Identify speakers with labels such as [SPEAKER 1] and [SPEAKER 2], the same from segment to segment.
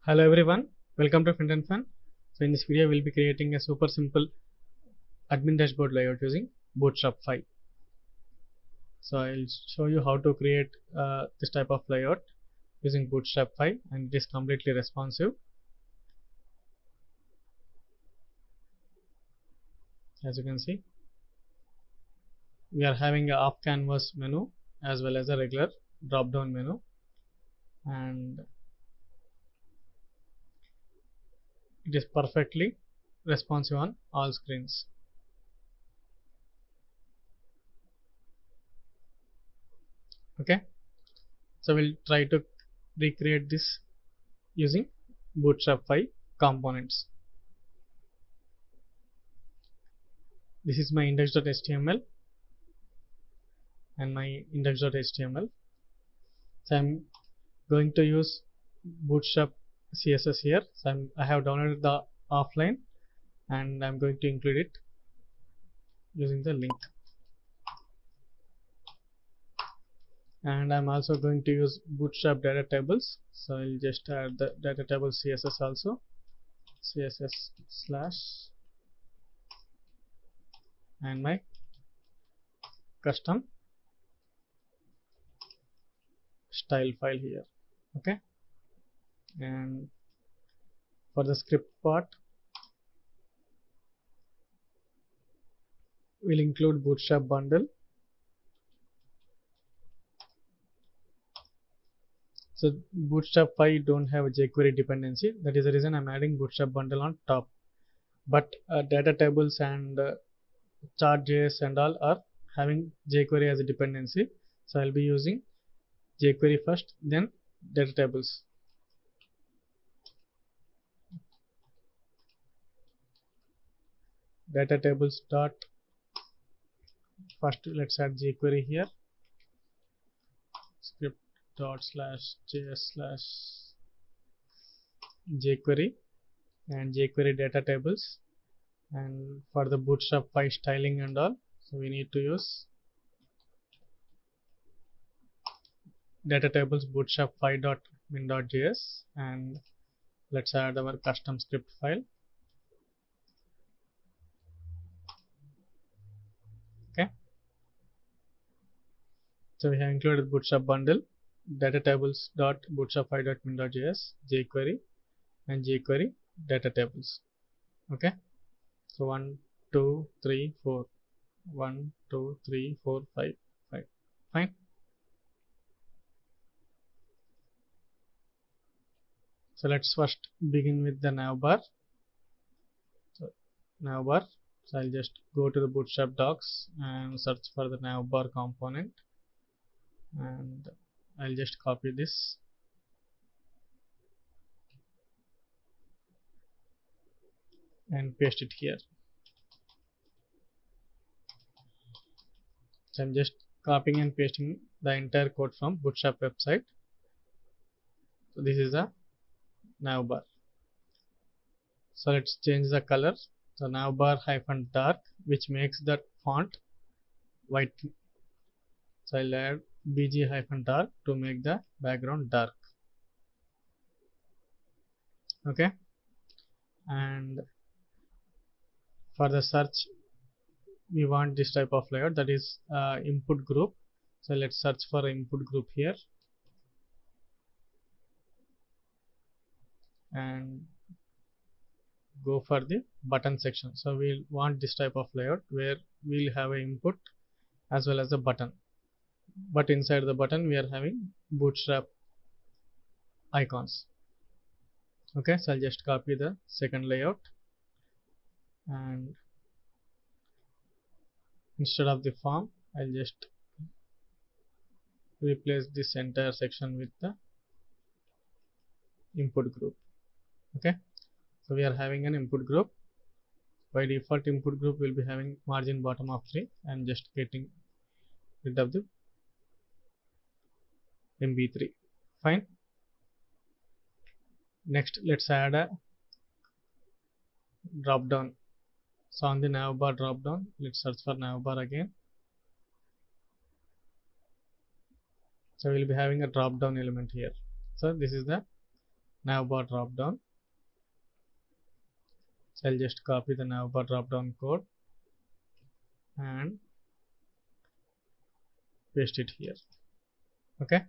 [SPEAKER 1] Hello everyone, welcome to Fin and Fun. So in this video we'll be creating a super simple admin dashboard layout using Bootstrap 5. So I'll show you how to create this type of layout using Bootstrap 5, and it is completely responsive. As you can see, we are having a off canvas menu as well as a regular drop down menu, and it is perfectly responsive on all screens. Okay, so we'll try to recreate this using Bootstrap 5 components. This is my index.html and my index.html. So I'm going to use Bootstrap CSS here. So I have downloaded the offline and I'm going to include it using the link. And I'm also going to use Bootstrap data tables. So I'll just add the data table CSS also. CSS slash and my custom style file here. Okay, and for the script part we'll include Bootstrap bundle. So Bootstrap 5 don't have a jQuery dependency. That is the reason I'm adding Bootstrap bundle on top. But data tables and chart.js and all are having jQuery as a dependency. So I'll be using jQuery first, then data tables. Data tables dot first let's add jQuery here. Script dot slash js slash jQuery and jQuery data tables. And for the Bootstrap 5 styling and all, so we need to use data tables bootstrap 5.min.js, and let's add our custom script file. Okay, so we have included Bootstrap bundle, data tables dot bootstrap 5.min.js, jQuery and jQuery data tables. Okay, so 1 2 3 4 1 2 3 4 5 5 fine. So let's first begin with the navbar. So navbar, so I'll just go to the Bootstrap docs and search for the navbar component, and I'll just copy this and paste it here. So I'm just copying and pasting the entire code from Bootstrap website. So this is the navbar. So let's change the color. So navbar hyphen dark, which makes that font white. So I'll add bg hyphen dark to make the background dark. Okay, and for the search we want this type of layout, that is input group. So let's search for input group here and go for the button section. So we'll want this type of layout where we'll have an input as well as a button, but inside the button we are having Bootstrap icons. Okay, so I'll just copy the second layout, and instead of the form I'll just replace this entire section with the input group. Okay, so we are having an input group. By default input group will be having margin bottom of 3. I'm just getting rid of the MB3. Fine. Next let's add a drop down. So on the navbar drop down, let's search for navbar again. So we'll be having a drop down element here. So this is the navbar drop down. So I'll just copy the navbar drop down code and paste it here. Okay,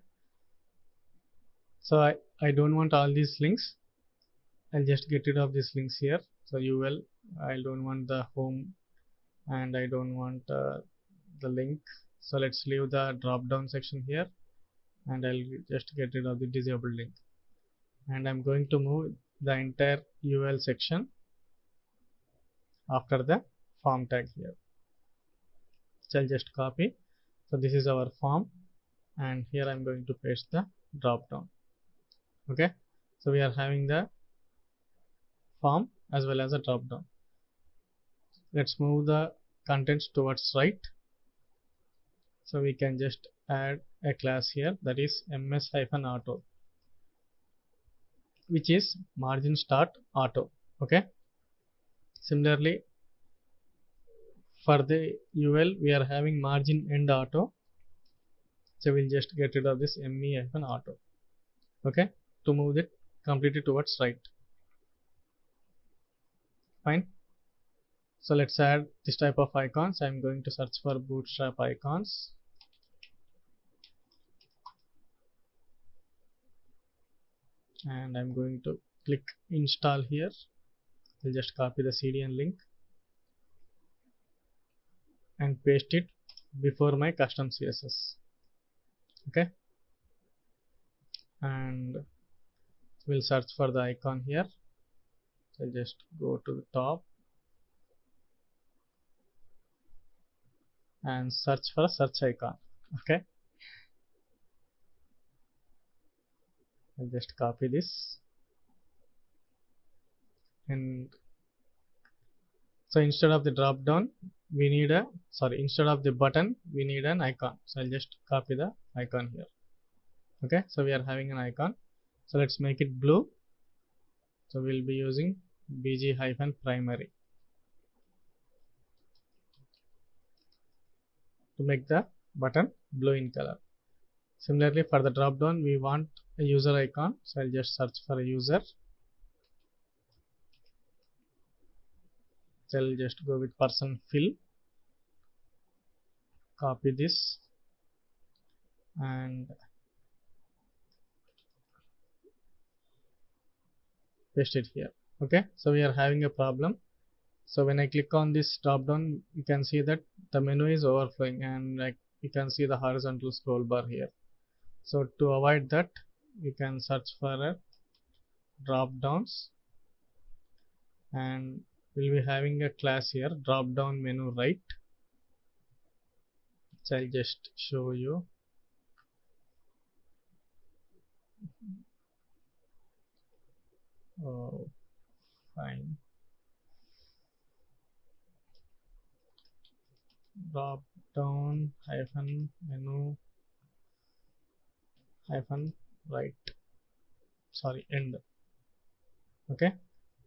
[SPEAKER 1] so I don't want all these links. I'll just get rid of these links here. So UL, I don't want the home and I don't want the link. So let's leave the drop down section here and I'll just get rid of the disabled link. And I'm going to move the entire UL section after the form tag here. So I'll just copy. So this is our form and here I'm going to paste the drop down. Okay, so we are having the form as well as a drop down. Let's move the contents towards right. So we can just add a class here, that is ms-auto, which is margin start auto. Okay, similarly for the UL we are having margin end auto, so we'll just get rid of this me-auto. Okay, to move it completely towards right. Fine. So let's add this type of icons. I'm going to search for Bootstrap icons. And I'm going to click install here. I'll just copy the CDN link and paste it before my custom CSS. Okay, and we'll search for the icon here. So just go to the top and search for a search icon. Okay, I'll just copy this, and so instead of the drop down we need a instead of the button we need an icon. So I'll just copy the icon here. Okay, so we are having an icon. So let's make it blue. So we'll be using bg-primary to make the button blue in color. Similarly for the drop down we want a user icon. So I'll just search for a user. So I'll just go with person fill, copy this and paste it here. Okay, so we are having a problem. So when I click on this drop down you can see that the menu is overflowing and like you can see the horizontal scroll bar here. So to avoid that you can search for a drop downs and we'll be having a class here, drop down menu right. So I'll just show you. Oh, fine. Drop down hyphen menu hyphen right, end. Okay,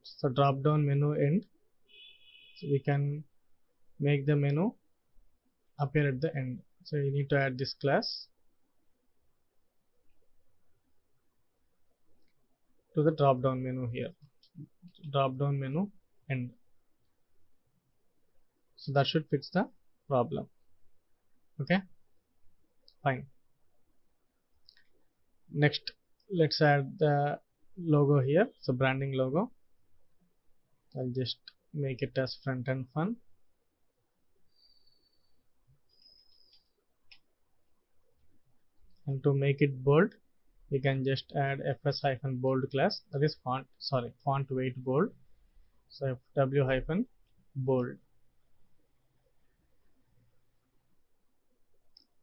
[SPEAKER 1] so drop down menu end. So we can make the menu appear at the end. So you need to add this class to the drop down menu here, drop down menu end. So that should fix the problem. Okay, fine. Next let's add the logo here. So branding logo, I'll just make it as front end fun. And to make it bold we can just add fs-bold class, that is font weight bold. So fw-bold.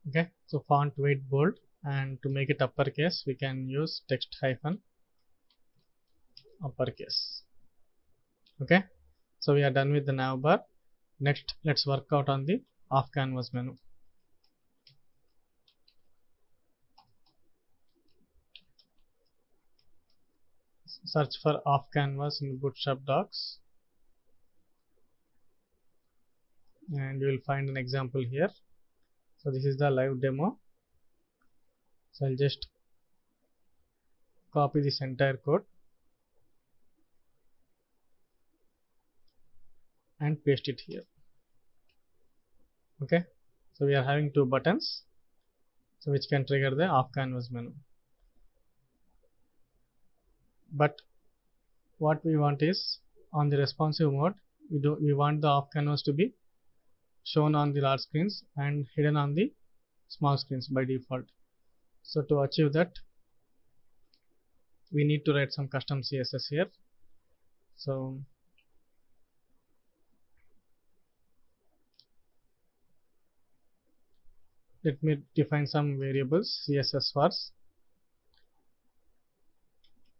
[SPEAKER 1] Okay, so font weight bold, and to make it uppercase we can use text-uppercase. Okay, so we are done with the navbar. Next let's work out on the off canvas menu. Search for off canvas in Bootstrap docs and you will find an example here. So this is the live demo. So I'll just copy this entire code and paste it here. Okay, so we are having two buttons, so which can trigger the off canvas menu. But what we want is, on the responsive mode, we want the off canvas to be shown on the large screens and hidden on the small screens by default. So to achieve that, we need to write some custom CSS here. So let me define some variables. CSS vars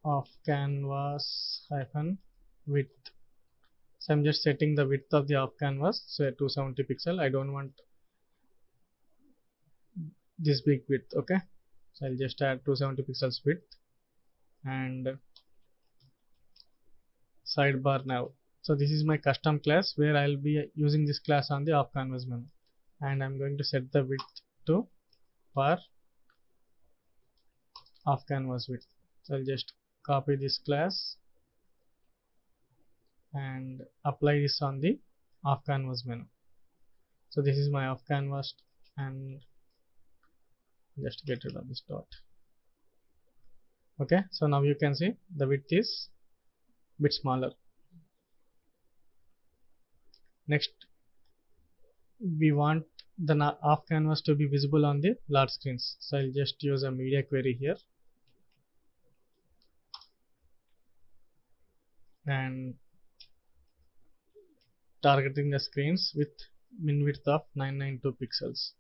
[SPEAKER 1] of canvas hyphen width. So I'm just setting the width of the off canvas, so 270 pixel. I don't want this big width. Okay, so I'll just add 270 pixels width and sidebar now. So this is my custom class where I'll be using this class on the off canvas menu, and I'm going to set the width to var off canvas width. So I'll just copy this class and apply this on the off canvas menu. So this is my off canvas, and just get rid of this dot. Okay, so now you can see the width is a bit smaller. Next, we want the off canvas to be visible on the large screens, so I'll just use a media query here and targeting the screens with min width of 992 pixels.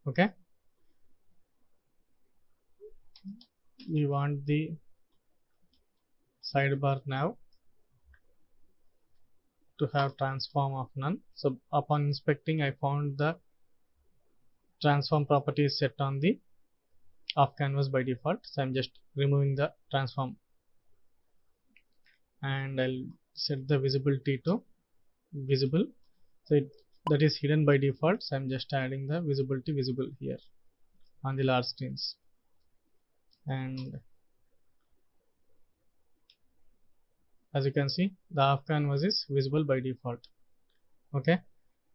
[SPEAKER 1] Okay, we want the sidebar now to have transform of none. So upon inspecting, I found the transform property is set on the off canvas by default, so I'm just removing the transform, and I'll set the visibility to visible, so that is hidden by default, so I'm just adding the visibility visible here on the large screens. And as you can see, the off canvas is visible by default. Okay,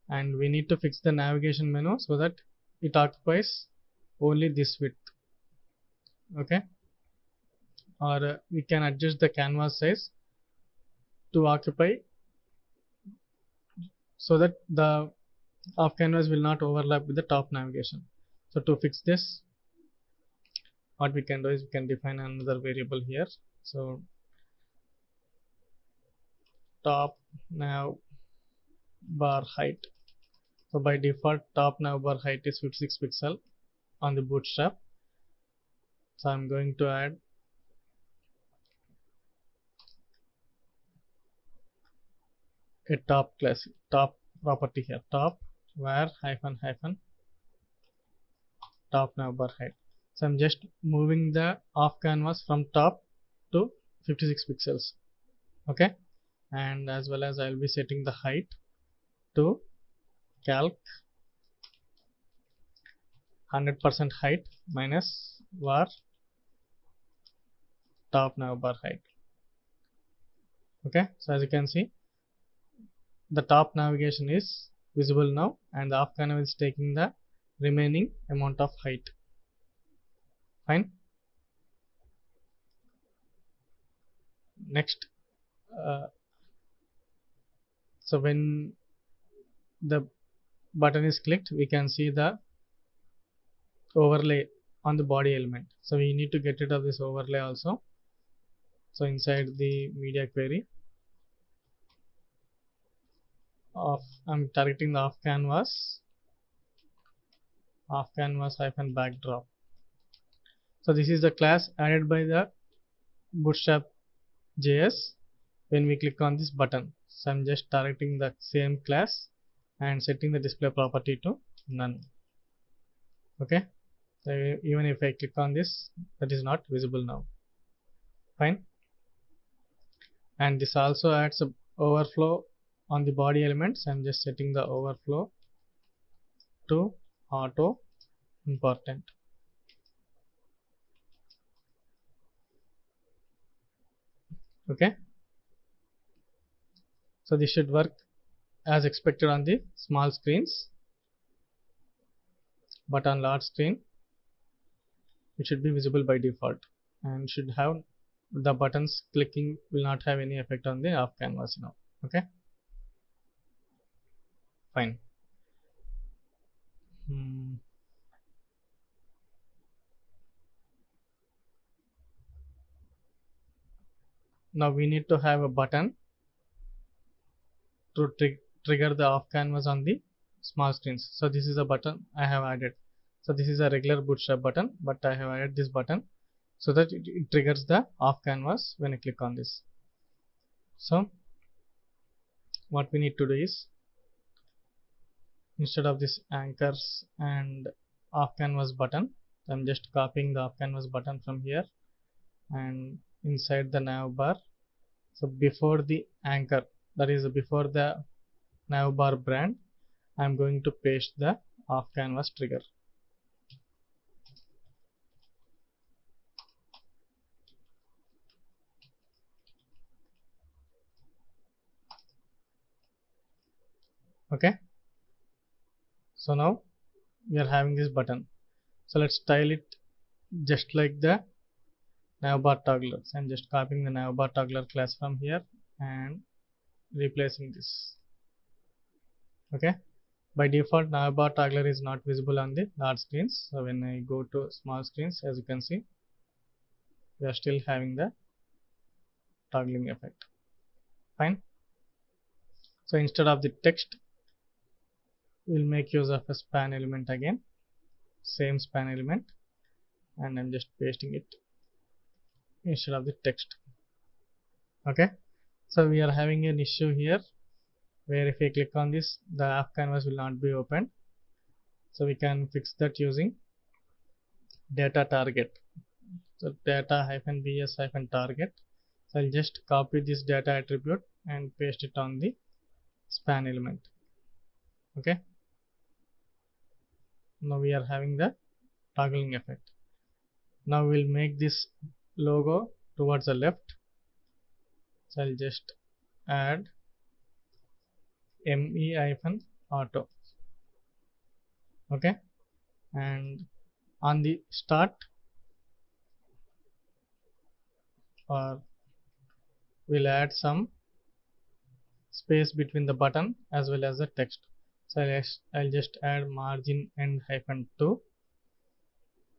[SPEAKER 1] and we need to fix the navigation menu so that it occupies only this width. Okay, or we can adjust the canvas size to occupy so that the off canvas will not overlap with the top navigation. So to fix this, what we can do is we can define another variable here. So top nav bar height. So by default, top nav bar height is 56 pixel on the Bootstrap. So I'm going to add a top property here, top var hyphen top nav bar height. So I'm just moving the off canvas from top to 56 pixels. Okay, and as well as I'll be setting the height to calc 100% height minus var top nav bar height. Okay, so as you can see, the top navigation is visible now, and the off canvas is taking the remaining amount of height. Fine. Next, so when the button is clicked, we can see the overlay on the body element. So we need to get rid of this overlay also. So inside the media query, I'm targeting the off canvas hyphen backdrop. So this is the class added by the Bootstrap JS when we click on this button. So I'm just targeting the same class and setting the display property to none. Okay, so even if I click on this, that is not visible now. Fine. And this also adds a overflow on the body elements. I'm just setting the overflow to auto important. Okay, so this should work as expected on the small screens, but on large screen it should be visible by default and should have the buttons clicking will not have any effect on the off canvas now. Okay, fine. Now we need to have a button to trigger the off canvas on the small screens. So this is a button I have added. So this is a regular Bootstrap button, but I have added this button so that it triggers the off canvas when I click on this. So what we need to do is, instead of this anchors and off canvas button, I'm just copying the off canvas button from here and inside the navbar. So before the anchor, that is before the navbar brand, I'm going to paste the off canvas trigger. Okay, so now we are having this button. So let's style it just like the navbar toggler. So I'm just copying the navbar toggler class from here and replacing this. Okay, by default navbar toggler is not visible on the large screens. So when I go to small screens, as you can see, we are still having the toggling effect. Fine. So instead of the text, we'll make use of a span element again, same span element, and I'm just pasting it instead of the text. Okay, so we are having an issue here where if I click on this, the off canvas will not be opened. So we can fix that using data target. So data -bs -target. So I'll just copy this data attribute and paste it on the span element. Okay, now we are having the toggling effect. Now we'll make this logo towards the left. So I'll just add me-auto. Okay, and on the start, or we'll add some space between the button as well as the text. So I'll just add margin end -2.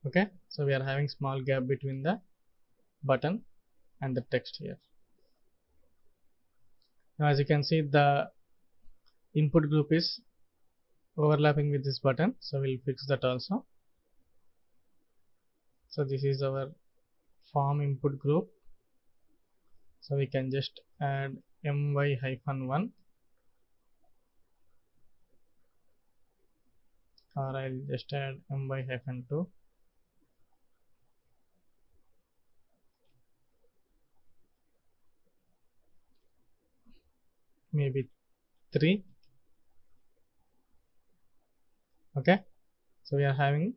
[SPEAKER 1] Okay, so we are having small gap between the button and the text here. Now as you can see, the input group is overlapping with this button, so we'll fix that also. So this is our form input group, so we can just add my-1, or I'll just add my-2. Maybe 3. Okay, so we are having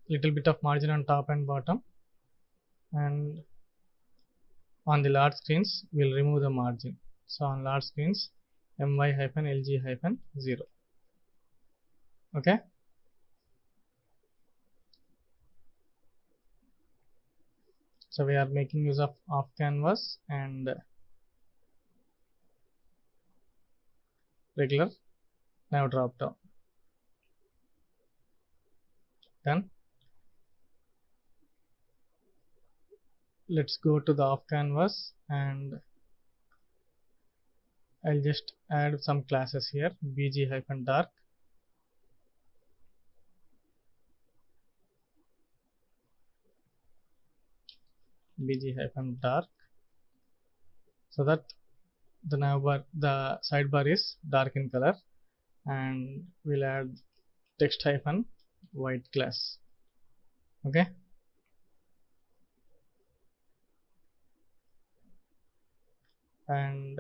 [SPEAKER 1] little bit of margin on top and bottom, and on the large screens we'll remove the margin. So on large screens, my-lg-0. Okay, so we are making use of off canvas and regular nav drop down. Done. Let's go to the off canvas and I'll just add some classes here, bg-dark, bg-dark, so that the navbar, the sidebar is dark in color, and we'll add text-white class. Okay, and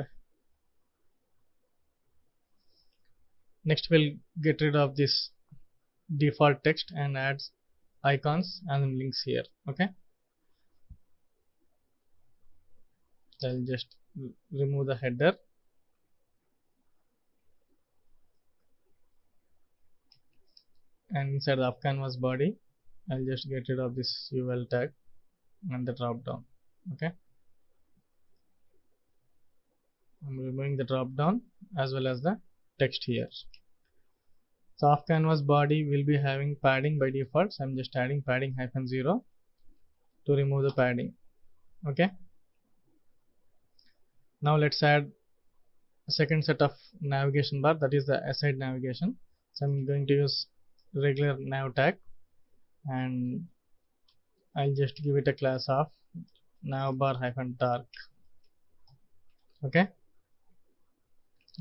[SPEAKER 1] next we'll get rid of this default text and add icons and links here. Okay, I'll just remove the header and inside the up canvas body I'll just get rid of this UL tag and the drop down. Okay, I'm removing the drop down as well as the text here. So off canvas body will be having padding by default, so I'm just adding padding -0 to remove the padding. Okay, now let's add a second set of navigation bar, that is the aside navigation. So I'm going to use regular nav tag and I'll just give it a class of navbar -dark. Okay,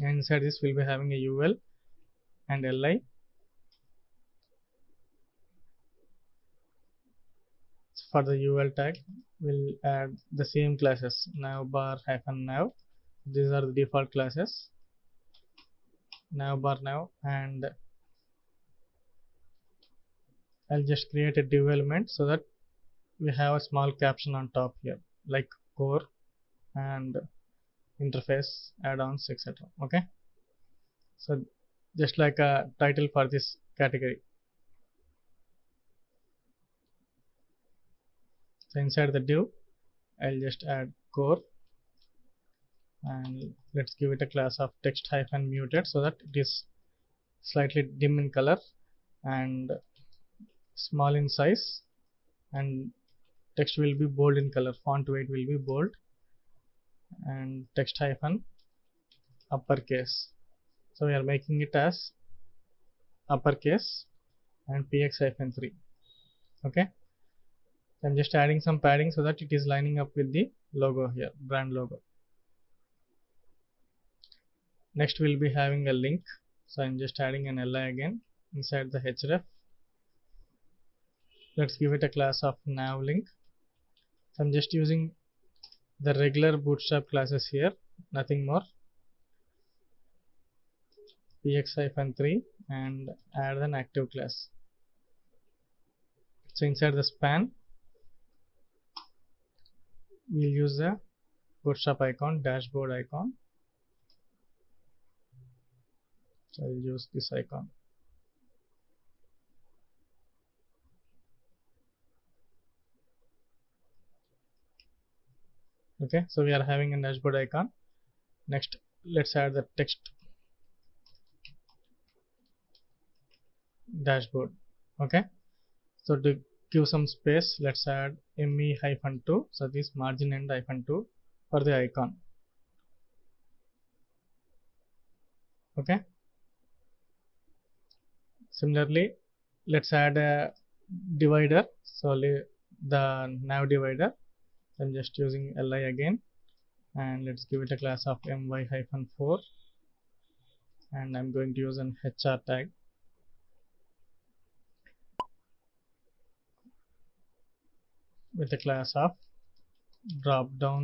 [SPEAKER 1] and inside this we'll be having a UL and LI. For the UL tag we'll add the same classes, navbar -nav. These are the default classes, navbar nav, and I'll just create a div element so that we have a small caption on top here like core and interface, add-ons, etc. Okay, so just like a title for this category. So inside the div I'll just add core and let's give it a class of text -muted so that it is slightly dim in color and small in size, and text will be bold in color, font weight will be bold, and text uppercase. So we are making it as uppercase and px-3. Okay, I'm just adding some padding so that it is lining up with the logo here, brand logo. Next we'll be having a link, so I'm just adding an li again inside the href. Let's give it a class of navlink. So I'm just using the regular Bootstrap classes here, nothing more. px-3 and add an active class. So inside the span we'll use the Bootstrap icon, dashboard icon. So I'll use this icon. Okay, so we are having a dashboard icon. Next let's add the text dashboard. Okay, so to give some space let's add me-2, so this margin end -2 for the icon. Okay, similarly let's add a divider, so the nav divider. I'm just using li again and let's give it a class of my-4 and I'm going to use an hr tag. With a class of drop down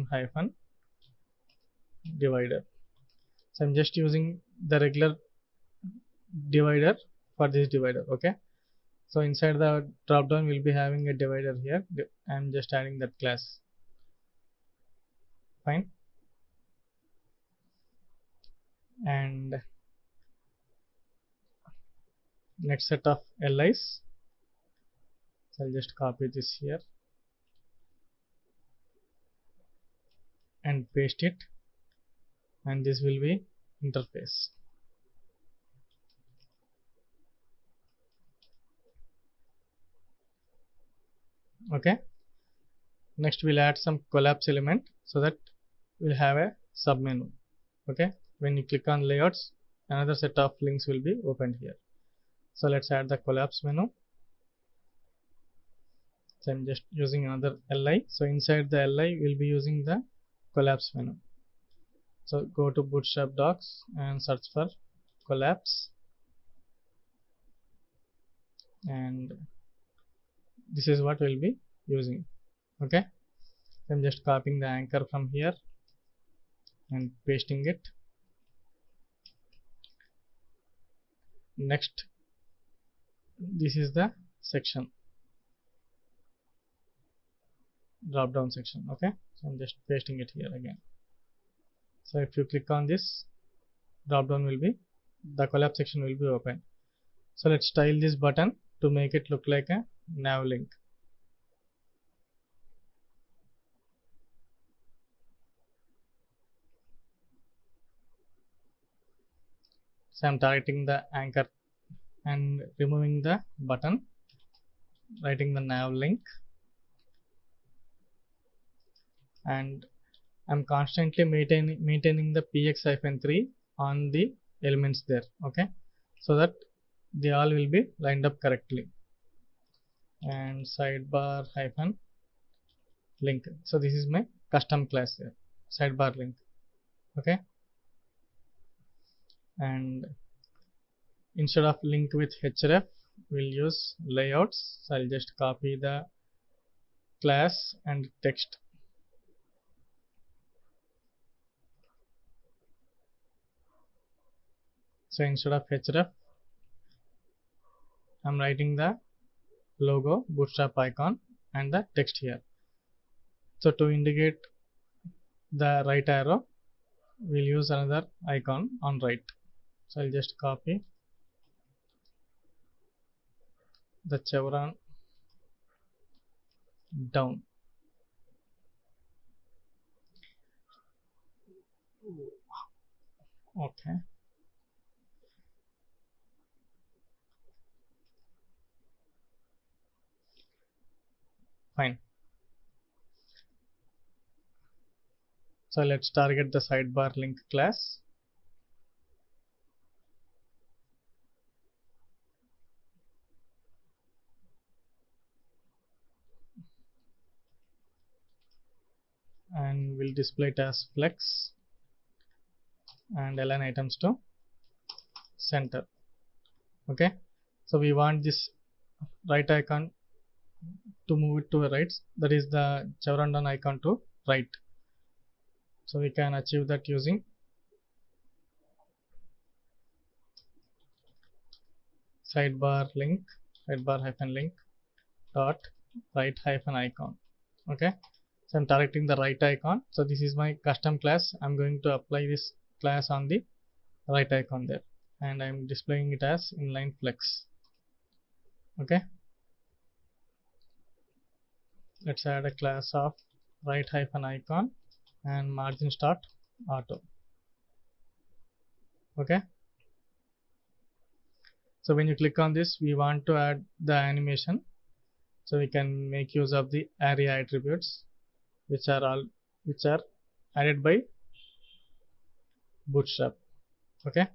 [SPEAKER 1] -divider. So I'm just using the regular divider for this divider. Okay, so inside the drop down we'll be having a divider here. I'm just adding that class. Fine, and next set of li's, so I'll just copy this here and paste it, and this will be interface. Okay, next we'll add some collapse element so that we'll have a submenu. Okay, when you click on layouts another set of links will be opened here. So let's add the collapse menu. So I'm just using another li, so inside the li we'll be using the collapse menu. So go to Bootstrap docs and search for collapse, and this is what we'll be using. Okay, so I'm just copying the anchor from here and pasting it. Next, this is the section, drop down section. Okay, so I'm just pasting it here again. So if you click on this, drop down will be, the collapse section will be open. So let's style this button to make it look like a nav link. So I'm targeting the anchor and removing the button, writing the nav link, and I'm constantly maintaining the px-3 on the elements there, okay, so that they all will be lined up correctly. And sidebar hyphen link, so this is my custom class here, sidebar link, okay. And instead of link with href, we'll use layouts. So I'll just copy the class and text. So instead of href, I'm writing the logo, bootstrap icon, and the text here. So to indicate the right arrow, we'll use another icon on right. So I'll just copy the chevron down. Okay. Fine. So let's target the sidebar link class. And we'll display it as flex and align items to center. Okay, so we want this right icon to move it to the right, that is the chevron down icon to right. So we can achieve that using sidebar link, sidebar hyphen link dot right hyphen icon. Okay, so I'm targeting the right icon. So this is my custom class. I'm going to apply this class on the right icon there, and I'm displaying it as inline flex. Okay, let's add a class of right hyphen icon and margin start auto. Okay, so when you click on this, we want to add the animation, so we can make use of the area attributes, which are added by Bootstrap. Okay,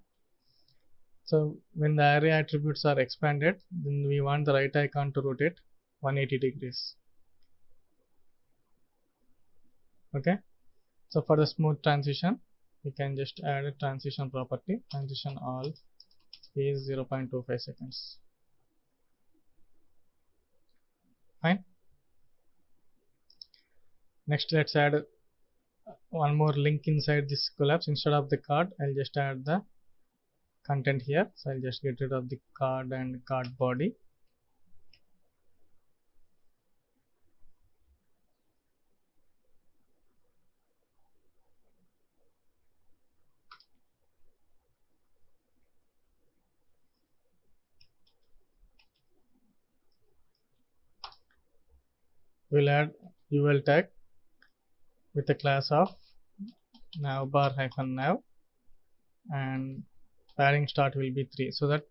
[SPEAKER 1] so when the area attributes are expanded, then we want the right icon to rotate 180 degrees. Okay, so for the smooth transition, we can just add a transition property, transition all is 0.25 seconds. Fine. Next, let's add one more link inside this collapse. Instead of the card, I'll just add the content here. So I'll just get rid of the card and card body. We'll add UL tag with the class of navbar hyphen nav, and padding start will be 3, so that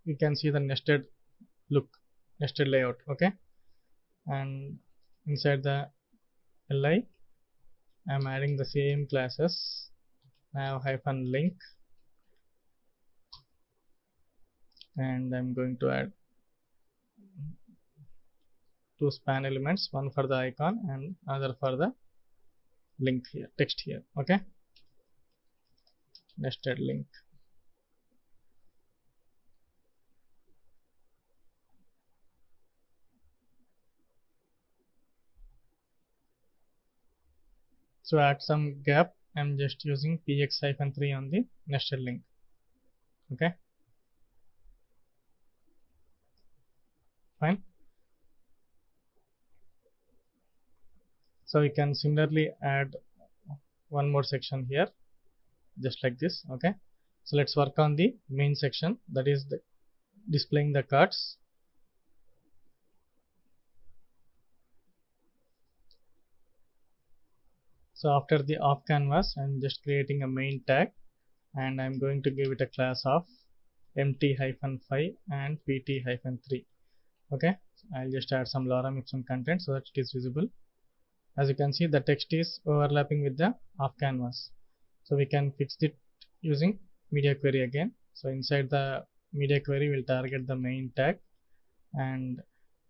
[SPEAKER 1] you can see the nested look, nested layout. Okay, and inside the li, I'm adding the same classes, nav hyphen link, and I'm going to add 2 span elements, one for the icon and other for the link here, text here. Okay, nested link. So add some gap, I'm just using px-3 on the nested link. Okay, fine. So we can similarly add one more section here, just like this. Okay, so let's work on the main section, that is the displaying the cards. So after the off canvas, I'm just creating a main tag, and I'm going to give it a class of mt-5 and pt-3. Okay, so I'll just add some lorem ipsum content so that it is visible. As you can see, the text is overlapping with the off canvas, so we can fix it using media query again. So inside the media query, we'll target the main tag, and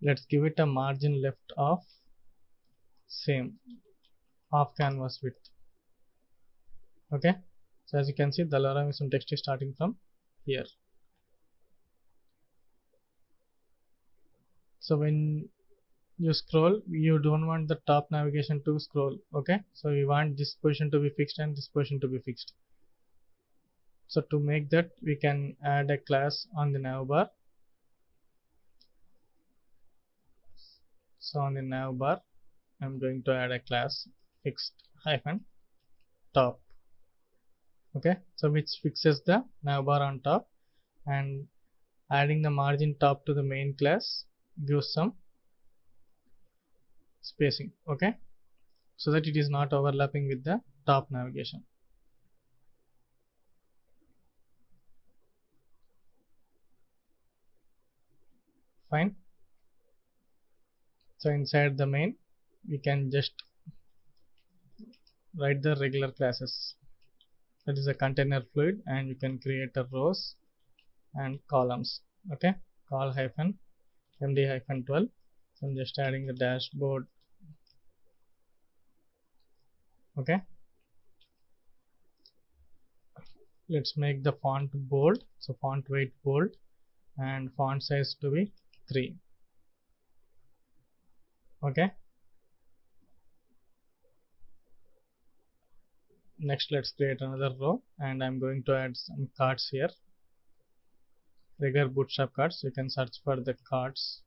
[SPEAKER 1] let's give it a margin left of same off canvas width. Okay, so as you can see, the lorem ipsum text is starting from here. So when you scroll, you don't want the top navigation to scroll. Okay, so we want this position to be fixed and this position to be fixed. So to make that, we can add a class on the navbar. So on the navbar, I'm going to add a class fixed hyphen top. Okay, so which fixes the navbar on top, and adding the margin top to the main class gives some spacing. Okay, so that it is not overlapping with the top navigation. Fine. So inside the main, we can just write the regular classes. That is a container fluid, and you can create a rows and columns. Okay, call hyphen md hyphen 12. So I'm just adding the dashboard. Okay, let's make the font bold. So font weight bold, and font size to be 3. Okay, next let's create another row, and I'm going to add some cards here, regular bootstrap cards. You can search for the cards,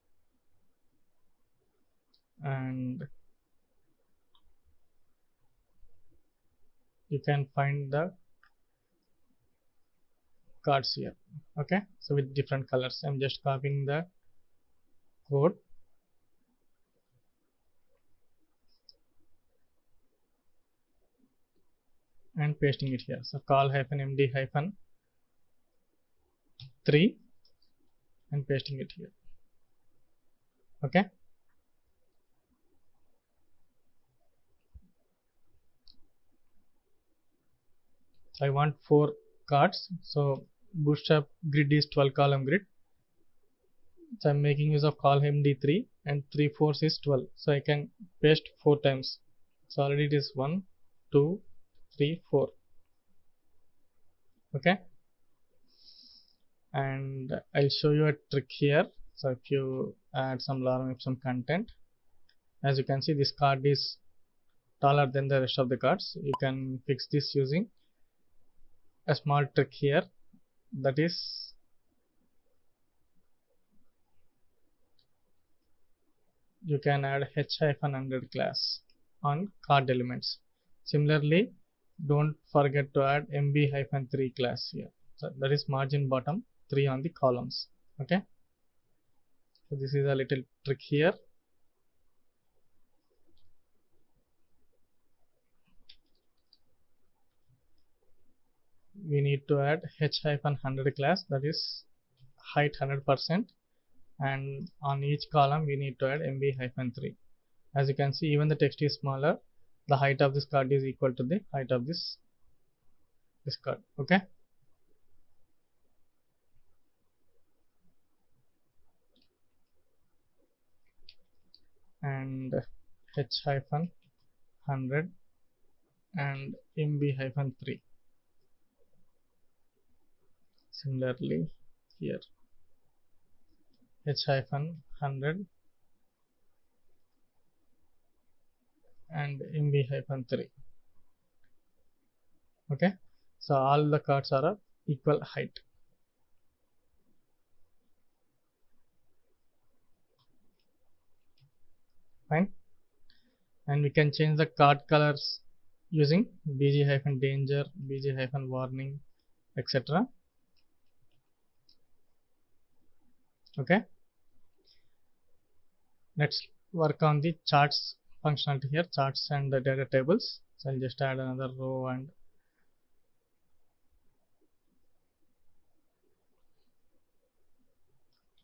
[SPEAKER 1] and you can find the cards here. Okay, so with different colors, I'm just copying the code and pasting it here. So call hyphen md hyphen 3 and pasting it here. Okay, so I want 4 cards. So bootstrap grid is 12 column grid. So I'm making use of call md3, and 3 4 is 12. So I can paste 4 times. So already it is 1 2 3 4. Okay, and I'll show you a trick here. So if you add some lorem ipsum content, as you can see, this card is taller than the rest of the cards. You can fix this using a small trick here, that is you can add h-100 class on card elements. Similarly, don't forget to add mb-3 class here. So that is margin bottom 3 on the columns. Okay, so this is a little trick here. We need to add h-100 class, that is height 100%, and on each column we need to add mb-3. As you can see, even the text is smaller, the height of this card is equal to the height of this card. Okay, and h-100 and mb-3. Similarly here, h-100 and mb-3. Okay, so all the cards are of equal height. Fine, and we can change the card colors using bg-danger, bg-warning, etc. Okay, let's work on the charts functionality here, charts and the data tables. So I'll just add another row and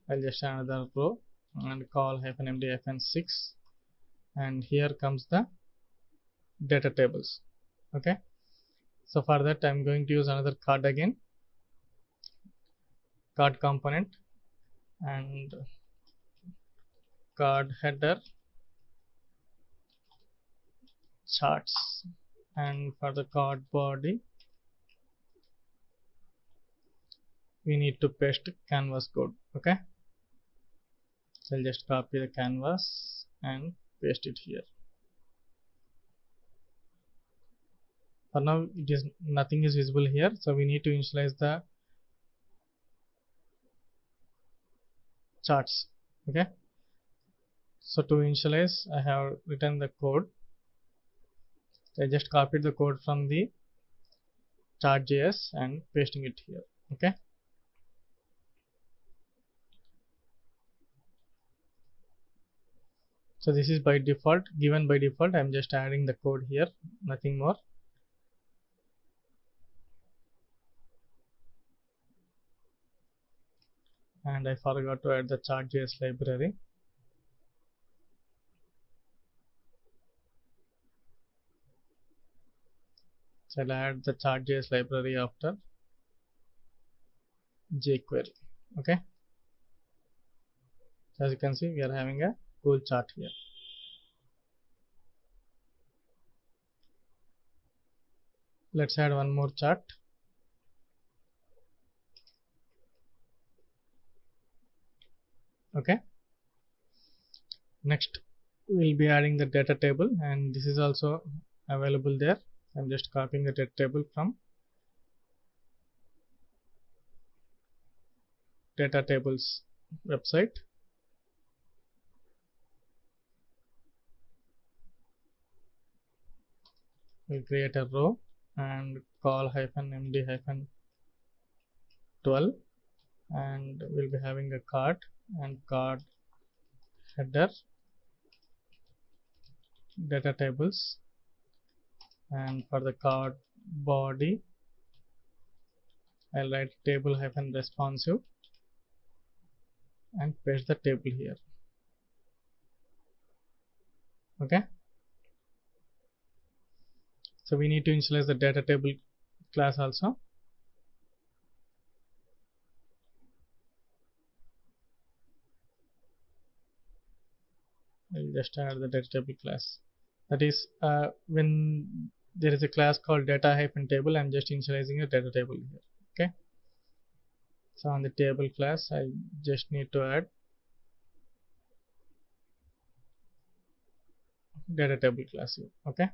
[SPEAKER 1] I'll just add another row and call -md-6, and here comes the data tables. Okay, so for that I'm going to use another card again, card component, and card header charts, and for the card body we need to paste canvas code. Okay, so I'll just copy the canvas and paste it here. For now it is nothing is visible here, so we need to initialize the charts. Okay, so to initialize I have written the code. I just copied the code from the chart.js and pasting it here. Okay, so this is by default, given by default. I'm just adding the code here, nothing more. And I forgot to add the chart.js library. So I'll add the chart.js library after jQuery. Okay, so as you can see we are having a cool chart here. Let's add one more chart. Okay, next we'll be adding the data table, and this is also available there. I'm just copying the data table from data tables website. We'll create a row and call -md-12, and we'll be having a card and card header data tables, and for the card body I'll write table-responsive and paste the table here. Okay, so we need to initialize the data table class also. I'll just add the data table class. That is, when there is a class called data-table, I'm just initializing a data table here. Okay, so on the table class I just need to add data table class here. Okay,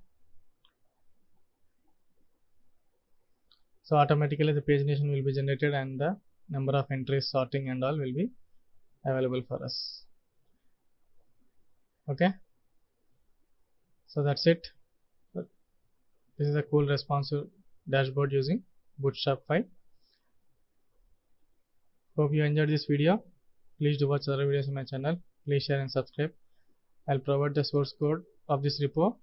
[SPEAKER 1] so automatically the pagination will be generated and the number of entries, sorting and all will be available for us. Okay, so that's it. This is a cool responsive dashboard using Bootstrap 5. Hope you enjoyed this video. Please do watch other videos on my channel. Please share and subscribe. I'll provide the source code of this repo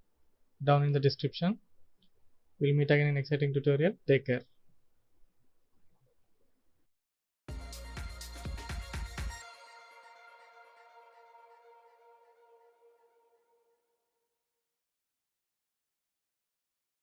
[SPEAKER 1] down in the description. We'll meet again in an exciting tutorial. Take care.